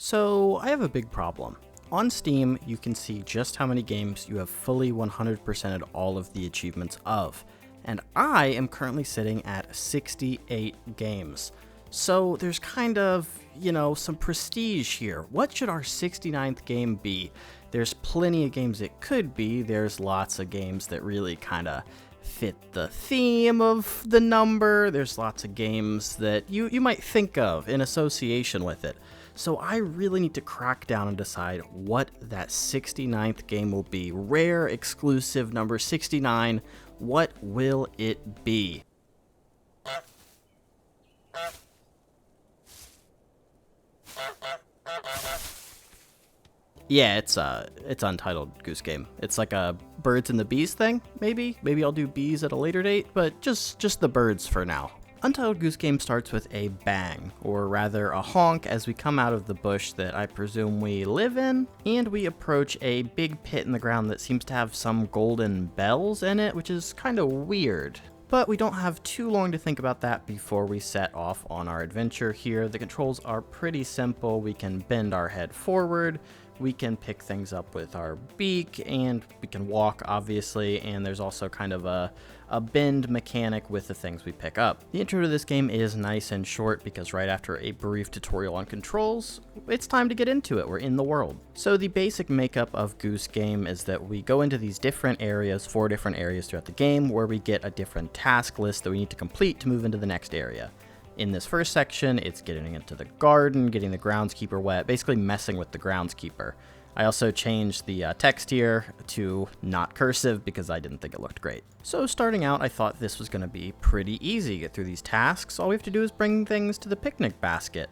So I have a big problem. On Steam, you can see just how many games you have fully 100%ed all of the achievements of, and I am currently sitting at 68 games. So there's kind of, some prestige here. What should our 69th game be? There's plenty of games it could be. There's lots of games that really kind of fit the theme of the number. There's lots of games that you might think of in association with it. So I really need to crack down and decide what that 69th game will be. Rare, exclusive, number 69. What will it be? Yeah, it's Untitled Goose Game. It's like a birds and the bees thing, maybe? Maybe I'll do bees at a later date, but just the birds for now. Untitled Goose Game starts with a bang, or rather a honk, as we come out of the bush that I presume we live in, and we approach a big pit in the ground that seems to have some golden bells in it, which is kind of weird. But we don't have too long to think about that before we set off on our adventure here. The controls are pretty simple. We can bend our head forward, we can pick things up with our beak, and we can walk, obviously, and there's also kind of a bend mechanic with the things we pick up. The intro to this game is nice and short because right after a brief tutorial on controls, it's time to get into it. We're in the world. So the basic makeup of Goose Game is that we go into these different areas, 4 different areas throughout the game, where we get a different task list that we need to complete to move into the next area. In this first section, it's getting into the garden, getting the groundskeeper wet, basically messing with the groundskeeper. I also changed the text here to not cursive because I didn't think it looked great. So starting out, I thought this was going to be pretty easy. Get through these tasks, all we have to do is bring things to the picnic basket.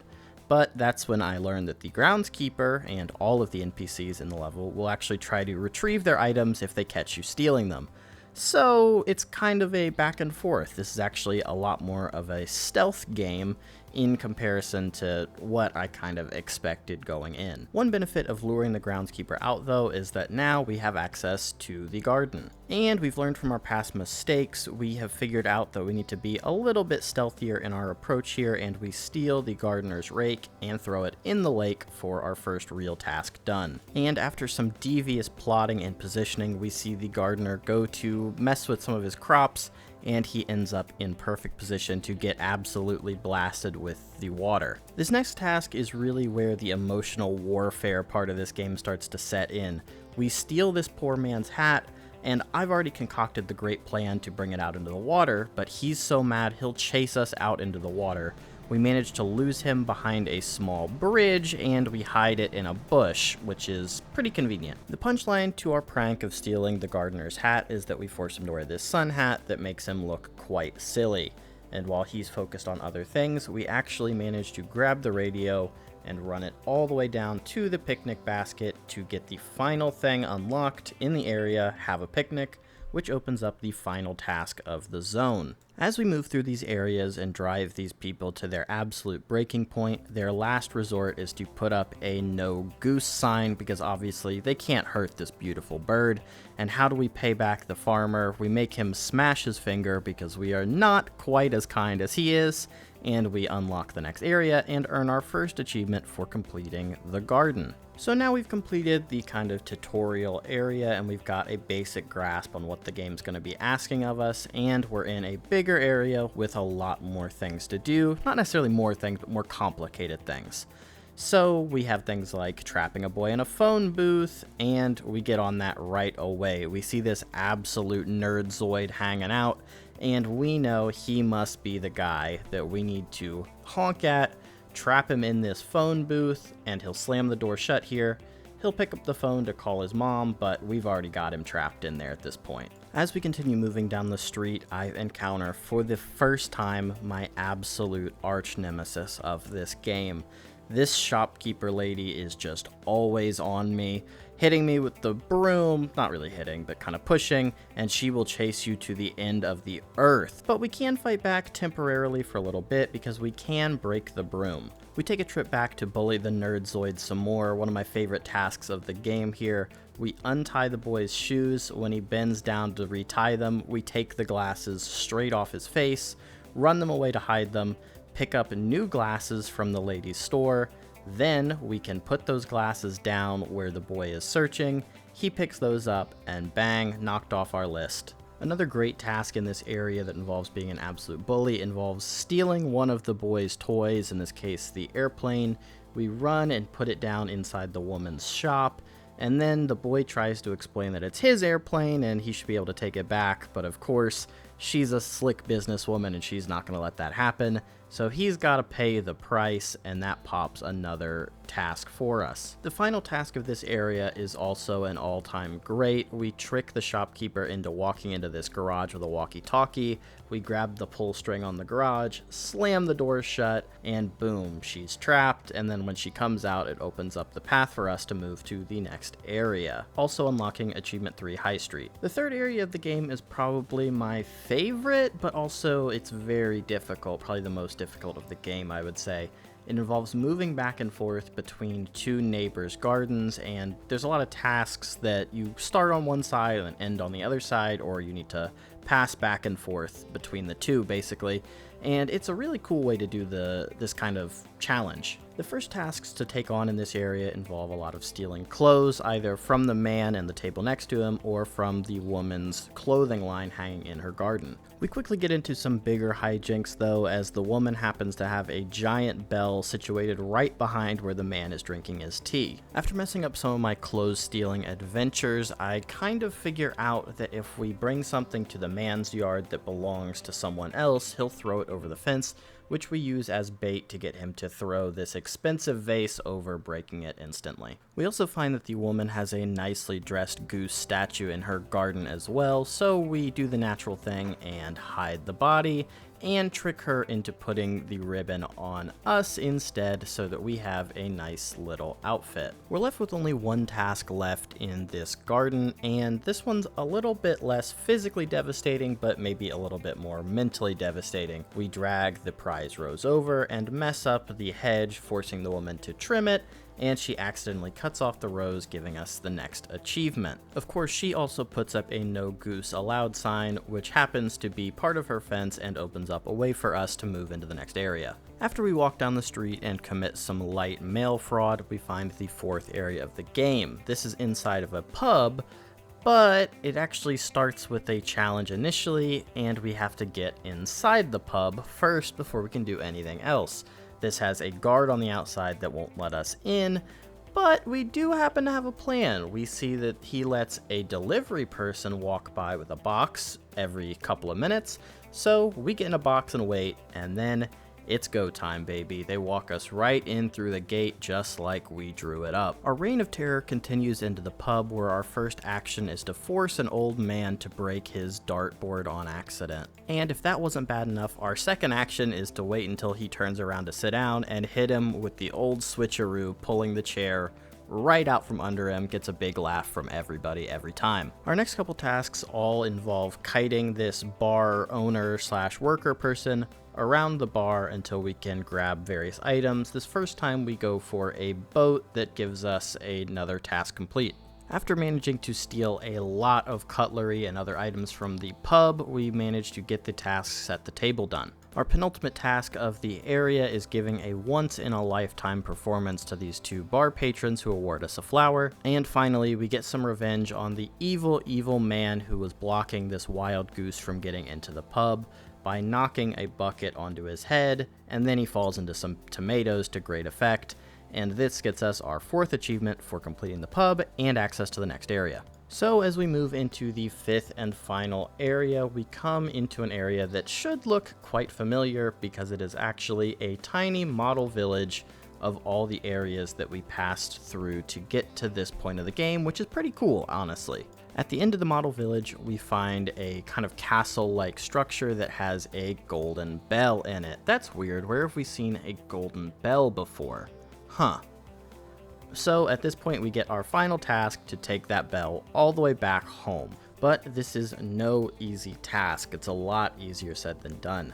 But that's when I learned that the groundskeeper and all of the NPCs in the level will actually try to retrieve their items if they catch you stealing them. So it's kind of a back and forth. This is actually a lot more of a stealth game in comparison to what I kind of expected going in. One benefit of luring the groundskeeper out, though, is that now we have access to the garden. And we've learned from our past mistakes. We have figured out that we need to be a little bit stealthier in our approach here, and we steal the gardener's rake and throw it in the lake for our first real task done. And after some devious plotting and positioning, we see the gardener go to mess with some of his crops, and he ends up in perfect position to get absolutely blasted with the water. This next task is really where the emotional warfare part of this game starts to set in. We steal this poor man's hat, and I've already concocted the great plan to bring it out into the water, but he's so mad he'll chase us out into the water. We manage to lose him behind a small bridge, and we hide it in a bush, which is pretty convenient. The punchline to our prank of stealing the gardener's hat is that we force him to wear this sun hat that makes him look quite silly. And while he's focused on other things, we actually manage to grab the radio and run it all the way down to the picnic basket to get the final thing unlocked in the area, have a picnic, which opens up the final task of the zone. As we move through these areas and drive these people to their absolute breaking point, their last resort is to put up a no goose sign because obviously they can't hurt this beautiful bird. And how do we pay back the farmer? We make him smash his finger because we are not quite as kind as he is, and we unlock the next area and earn our first achievement for completing the garden. So now we've completed the kind of tutorial area and we've got a basic grasp on what the game's going to be asking of us, and we're in a bigger area with a lot more things to do. Not necessarily more things, but more complicated things. So we have things like trapping a boy in a phone booth, and we get on that right away. We see this absolute nerdzoid hanging out, and we know he must be the guy that we need to honk at, trap him in this phone booth, and he'll slam the door shut here. He'll pick up the phone to call his mom, but we've already got him trapped in there at this point. As we continue moving down the street, I encounter for the first time my absolute arch nemesis of this game. This shopkeeper lady is just always on me, hitting me with the broom, not really hitting, but kind of pushing, and she will chase you to the end of the earth. But we can fight back temporarily for a little bit because we can break the broom. We take a trip back to bully the nerdzoid some more, one of my favorite tasks of the game here. We untie the boy's shoes. When he bends down to retie them, we take the glasses straight off his face, run them away to hide them, pick up new glasses from the lady's store, Then we can put those glasses down where the boy is searching, he picks those up, and bang, knocked off our list. Another great task in this area that involves being an absolute bully involves stealing one of the boy's toys, in this case the airplane. We run and put it down inside the woman's shop, and then the boy tries to explain that it's his airplane and he should be able to take it back, but of course, she's a slick businesswoman and she's not going to let that happen. So he's got to pay the price, and that pops another task for us. The final task of this area is also an all-time great. We trick the shopkeeper into walking into this garage with a walkie-talkie. We grab the pull string on the garage, slam the doors shut, and boom, she's trapped. And then when she comes out, it opens up the path for us to move to the next area. Also unlocking Achievement 3 High Street. The third area of the game is probably my favorite, but also it's very difficult, probably the most difficult of the game, I would say. It involves moving back and forth between two neighbors' gardens, and there's a lot of tasks that you start on one side and end on the other side, or you need to pass back and forth between the two, basically. And it's a really cool way to do this kind of challenge. The first tasks to take on in this area involve a lot of stealing clothes, either from the man and the table next to him, or from the woman's clothing line hanging in her garden. We quickly get into some bigger hijinks though, as the woman happens to have a giant bell situated right behind where the man is drinking his tea. After messing up some of my clothes stealing adventures, I kind of figure out that if we bring something to the man's yard that belongs to someone else, he'll throw it over the fence, which we use as bait to get him to throw this expensive vase over, breaking it instantly. We also find that the woman has a nicely dressed goose statue in her garden as well, so we do the natural thing and hide the body and trick her into putting the ribbon on us instead, so that we have a nice little outfit. We're left with only one task left in this garden, and this one's a little bit less physically devastating, but maybe a little bit more mentally devastating. We drag the prize rose over and mess up the hedge, forcing the woman to trim it, and she accidentally cuts off the rose, giving us the next achievement. Of course, she also puts up a no goose allowed sign, which happens to be part of her fence and opens up a way for us to move into the next area. After we walk down the street and commit some light mail fraud, we find the fourth area of the game. This is inside of a pub, but it actually starts with a challenge initially, and we have to get inside the pub first before we can do anything else. This has a guard on the outside that won't let us in, but we do happen to have a plan. We see that he lets a delivery person walk by with a box every couple of minutes, so we get in a box and wait, and then it's go time, baby. They walk us right in through the gate just like we drew it up. Our reign of terror continues into the pub, where our first action is to force an old man to break his dartboard on accident. And if that wasn't bad enough, our second action is to wait until he turns around to sit down and hit him with the old switcheroo, pulling the chair right out from under him. Gets a big laugh from everybody every time. Our next couple tasks all involve kiting this bar owner slash worker person around the bar until we can grab various items. This first time we go for a boat that gives us another task complete. After managing to steal a lot of cutlery and other items from the pub, we manage to get the tasks at the table done. Our penultimate task of the area is giving a once-in-a-lifetime performance to these two bar patrons who award us a flower. And finally, we get some revenge on the evil man who was blocking this wild goose from getting into the pub by knocking a bucket onto his head, and then he falls into some tomatoes to great effect. And this gets us our fourth achievement for completing the pub and access to the next area. So as we move into the fifth and final area, we come into an area that should look quite familiar, because it is actually a tiny model village of all the areas that we passed through to get to this point of the game, which is pretty cool, honestly. At the end of the model village, we find a kind of castle-like structure that has a golden bell in it. That's weird. Where have we seen a golden bell before? Huh. So at this point, we get our final task to take that bell all the way back home. But this is no easy task. It's a lot easier said than done.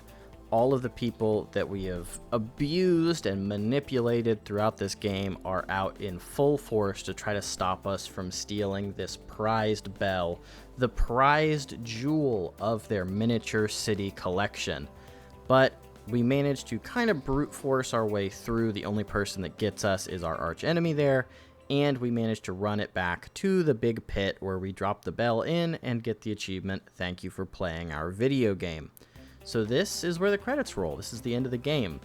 All of the people that we have abused and manipulated throughout this game are out in full force to try to stop us from stealing this prized bell, the prized jewel of their miniature city collection. But We managed to kind of brute force our way through. The only person that gets us is our arch enemy there, and we managed to run it back to the big pit where we drop the bell in and get the achievement, "Thank you for playing our video game." So this is where the credits roll. This is the end of the game.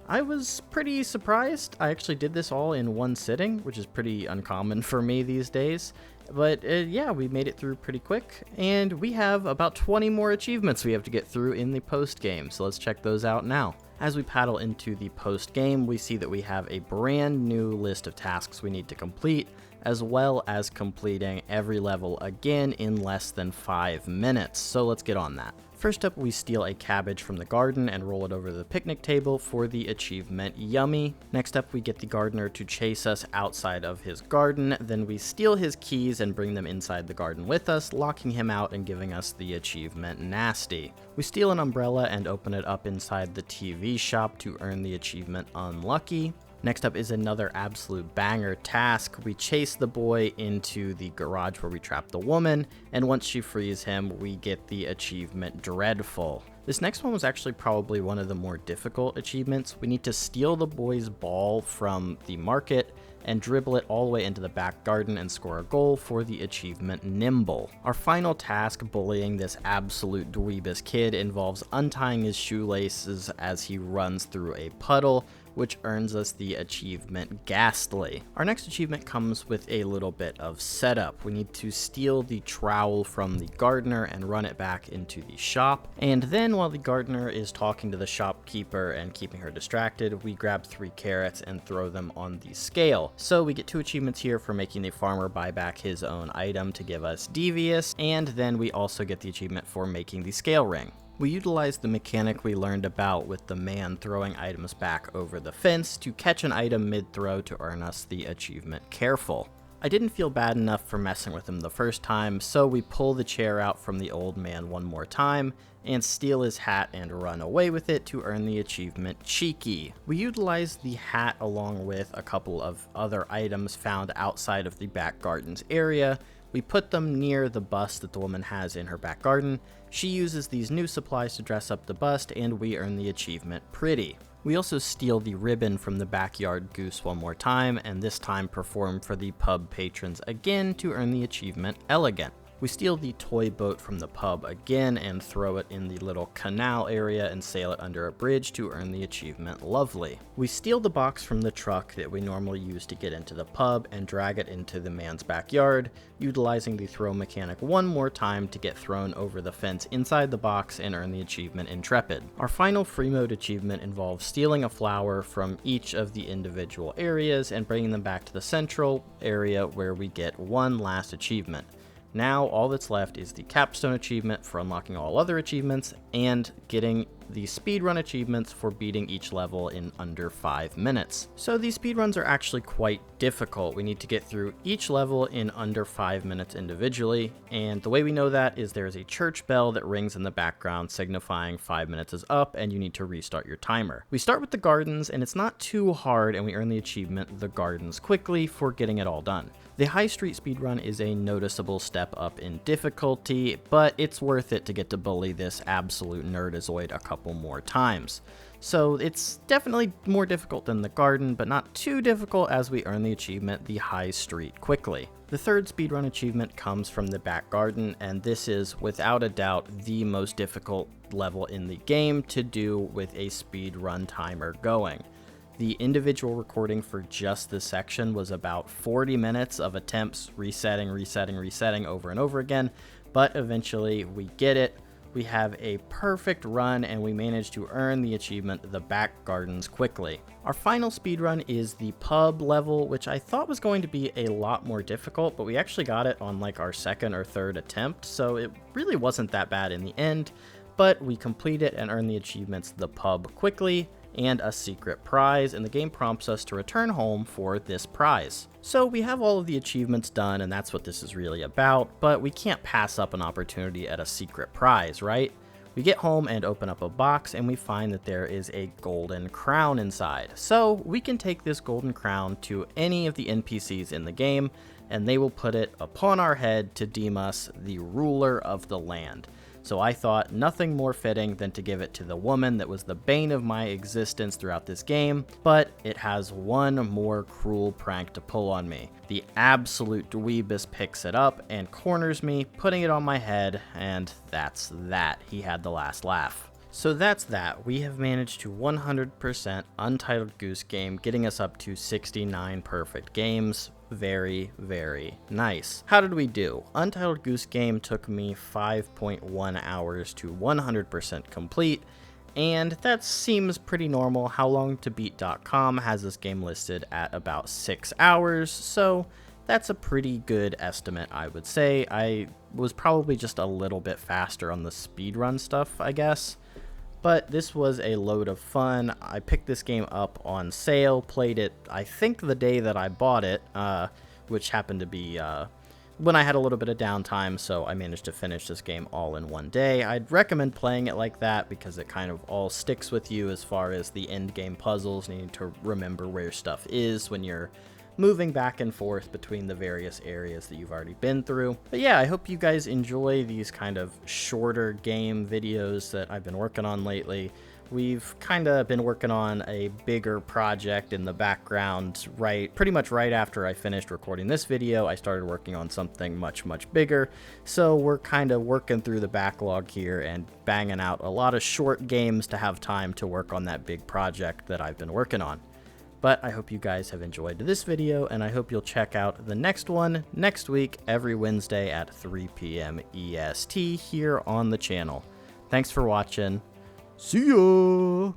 I was pretty surprised. I actually did this all in one sitting, which is pretty uncommon for me these days. But yeah, we made it through pretty quick, and we have about 20 more achievements we have to get through in the post game, so let's check those out now. As we paddle into the post game, we see that we have a brand new list of tasks we need to complete, as well as completing every level again in less than 5 minutes, so let's get on that. First up, we steal a cabbage from the garden and roll it over the picnic table for the achievement Yummy. Next up, we get the gardener to chase us outside of his garden, then we steal his keys and bring them inside the garden with us, locking him out and giving us the achievement Nasty. We steal an umbrella and open it up inside the TV shop to earn the achievement Unlucky. Next up is another absolute banger task. We chase the boy into the garage where we trap the woman, and once she frees him, we get the achievement Dreadful. This next one was actually probably one of the more difficult achievements. We need to steal the boy's ball from the market and dribble it all the way into the back garden and score a goal for the achievement Nimble. Our final task, bullying this absolute dweebus kid, involves untying his shoelaces as he runs through a puddle, which earns us the achievement Ghastly. Our next achievement comes with a little bit of setup. We need to steal the trowel from the gardener and run it back into the shop. And then while the gardener is talking to the shopkeeper and keeping her distracted, we grab 3 carrots and throw them on the scale. So we get 2 achievements here for making the farmer buy back his own item to give us Devious, and then we also get the achievement for making the scale ring. We utilize the mechanic we learned about with the man throwing items back over the fence to catch an item mid-throw to earn us the achievement Careful. I didn't feel bad enough for messing with him the first time, so we pull the chair out from the old man one more time and steal his hat and run away with it to earn the achievement Cheeky. We utilize the hat along with a couple of other items found outside of the back gardens area. We put them near the bust that the woman has in her back garden. She uses these new supplies to dress up the bust, and we earn the achievement Pretty. We also steal the ribbon from the backyard goose one more time, and this time perform for the pub patrons again to earn the achievement Elegant. We steal the toy boat from the pub again and throw it in the little canal area and sail it under a bridge to earn the achievement Lovely. We steal the box from the truck that we normally use to get into the pub and drag it into the man's backyard, utilizing the throw mechanic one more time to get thrown over the fence inside the box and earn the achievement Intrepid. Our final free mode achievement involves stealing a flower from each of the individual areas and bringing them back to the central area where we get one last achievement. Now all that's left is the capstone achievement for unlocking all other achievements and getting the speedrun achievements for beating each level in under 5 minutes. So these speedruns are actually quite difficult. We need to get through each level in under 5 minutes individually, and the way we know that is there is a church bell that rings in the background signifying 5 minutes is up and you need to restart your timer. We start with the gardens, and it's not too hard, and we earn the achievement The Gardens Quickly for getting it all done. The High Street speedrun is a noticeable step up in difficulty, but it's worth it to get to bully this absolute nerdazoid a couple more times. So it's definitely more difficult than the garden, but not too difficult as we earn the achievement The High Street Quickly. The third speedrun achievement comes from the back garden, and this is without a doubt the most difficult level in the game to do with a speedrun timer going. The individual recording for just this section was about 40 minutes of attempts resetting over and over again, but eventually we get it. We have a perfect run and we manage to earn the achievement The Back Gardens Quickly. Our final speedrun is the pub level, which I thought was going to be a lot more difficult, but we actually got it on like our second or third attempt, so it really wasn't that bad in the end, but we complete it and earn the achievements The Pub Quickly and a secret prize, and the game prompts us to return home for this prize. So we have all of the achievements done, and that's what this is really about, but we can't pass up an opportunity at a secret prize, right? We get home and open up a box, and we find that there is a golden crown inside. So we can take this golden crown to any of the NPCs in the game, and they will put it upon our head to deem us the ruler of the land. So I thought nothing more fitting than to give it to the woman that was the bane of my existence throughout this game, but it has one more cruel prank to pull on me. The absolute dweebus picks it up and corners me, putting it on my head, and that's that. He had the last laugh. So that's that. We have managed to 100% Untitled Goose Game, getting us up to 69 perfect games. Very, very nice. How did we do? Untitled Goose Game took me 5.1 hours to 100% complete, and that seems pretty normal. HowLongToBeat.com has this game listed at about 6 hours, so that's a pretty good estimate, I would say. I was probably just a little bit faster on the speedrun stuff, I guess. But this was a load of fun. I picked this game up on sale, played it, I think the day that I bought it, which happened to be when I had a little bit of downtime, so I managed to finish this game all in one day. I'd recommend playing it like that because it kind of all sticks with you as far as the end game puzzles, needing to remember where stuff is when you're moving back and forth between the various areas that you've already been through. But yeah, I hope you guys enjoy these kind of shorter game videos that I've been working on lately. We've kind of been working on a bigger project in the background pretty much right after I finished recording this video. I started working on something much bigger, so we're kind of working through the backlog here and banging out a lot of short games to have time to work on that big project that I've been working on. But I hope you guys have enjoyed this video, and I hope you'll check out the next one next week, every Wednesday at 3 p.m. EST here on the channel. Thanks for watching. See ya!